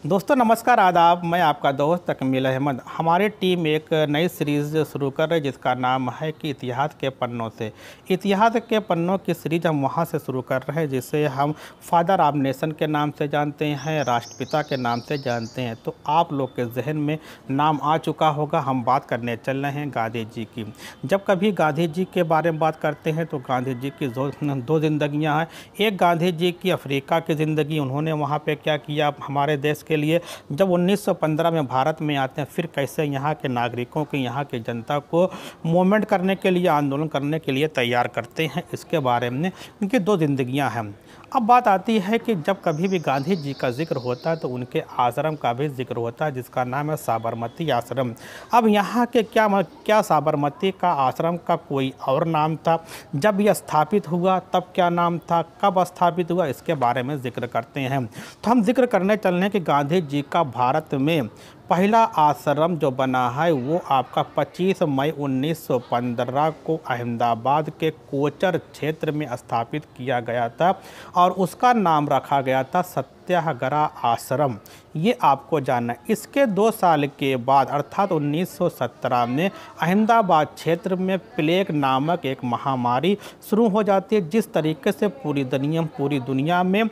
दोस्तों नमस्कार आदाब। मैं आपका दोस्त तकमील अहमद। हमारी टीम एक नई सीरीज़ शुरू कर रही है जिसका नाम है कि इतिहास के पन्नों से। इतिहास के पन्नों की सीरीज़ हम वहां से शुरू कर रहे हैं जिसे हम फादर ऑफ नेशन के नाम से जानते हैं, राष्ट्रपिता के नाम से जानते हैं। तो आप लोग के जहन में नाम आ चुका होगा। हम बात करने चल रहे हैं गांधी जी की। जब कभी गांधी जी के बारे में बात करते हैं तो गांधी जी की दो जिंदगियाँ हैं। एक गांधी जी की अफ्रीका की ज़िंदगी, उन्होंने वहाँ पर क्या किया हमारे देश के लिए। जब 1915 में भारत में आते हैं, फिर कैसे यहाँ के नागरिकों की, यहाँ की जनता को मूवमेंट करने के लिए, आंदोलन करने के लिए तैयार करते हैं, इसके बारे में उनकी दो जिंदगियां हैं। अब बात आती है कि जब कभी भी गांधी जी का जिक्र होता है तो उनके आश्रम का भी जिक्र होता है जिसका नाम है साबरमती आश्रम। अब यहाँ के क्या साबरमती का आश्रम का कोई और नाम था? जब यह स्थापित हुआ तब क्या नाम था? कब स्थापित हुआ? इसके बारे में जिक्र करते हैं। तो हम जिक्र करने चलने कि गांधी जी का भारत में पहला आश्रम जो बना है वो आपका 25 मई 1915 को अहमदाबाद के कोचर क्षेत्र में स्थापित किया गया था और उसका नाम रखा गया था सत्याग्रह आश्रम। ये आपको जानना है। इसके 2 साल के बाद अर्थात 1917 में अहमदाबाद क्षेत्र में प्लेग नामक एक महामारी शुरू हो जाती है। जिस तरीके से पूरी दुनिया में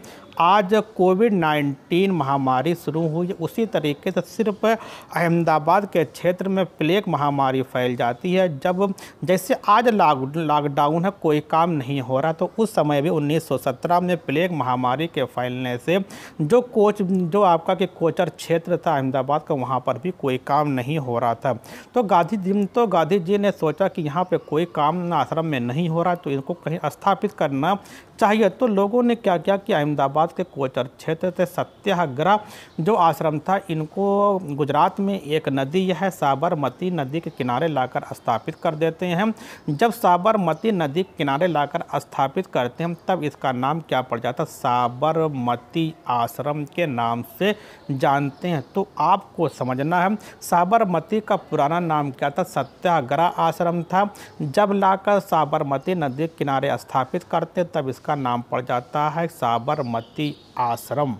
आज कोविड-19 महामारी शुरू हुई, उसी तरीके से सिर्फ अहमदाबाद के क्षेत्र में प्लेग महामारी फैल जाती है। जब जैसे आज लॉकडाउन है, कोई काम नहीं हो रहा, तो उस समय भी 1917 में प्लेग महामारी के फैलने से जो आपका कि कोचर क्षेत्र था अहमदाबाद का, वहाँ पर भी कोई काम नहीं हो रहा था। तो गांधी जी ने सोचा कि यहाँ पे कोई काम आश्रम में नहीं हो रहा, तो इनको कहीं स्थापित करना चाहिए। तो लोगों ने क्या किया कि अहमदाबाद के कोचर क्षेत्र से सत्याग्रह जो आश्रम था, इनको गुजरात में एक नदी है साबरमती नदी के किनारे लाकर स्थापित कर देते हैं। जब साबरमती नदी के किनारे लाकर स्थापित करते हैं तब इसका नाम क्या पड़ जाता? साबरमती आश्रम के नाम से जानते हैं। तो आपको समझना है साबरमती का पुराना नाम क्या था? सत्याग्रह आश्रम था। जब लाकर साबरमती नदी के किनारे स्थापित करते तब इसका नाम पड़ जाता है साबरमती आश्रम।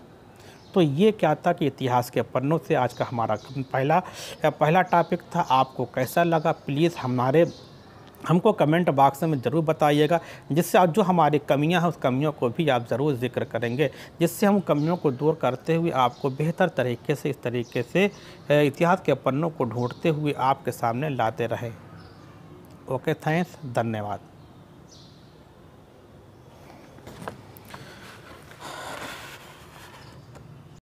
तो ये क्या था कि इतिहास के पन्नों से आज का हमारा पहला टॉपिक था। आपको कैसा लगा प्लीज़ हमको कमेंट बॉक्स में ज़रूर बताइएगा, जिससे आज जो हमारी कमियां हैं उस कमियों को भी आप ज़रूर जिक्र करेंगे, जिससे हम कमियों को दूर करते हुए आपको बेहतर तरीके से इस तरीके से इतिहास के पन्नों को ढूंढते हुए आपके सामने लाते रहे। ओके, थैंक्स, धन्यवाद।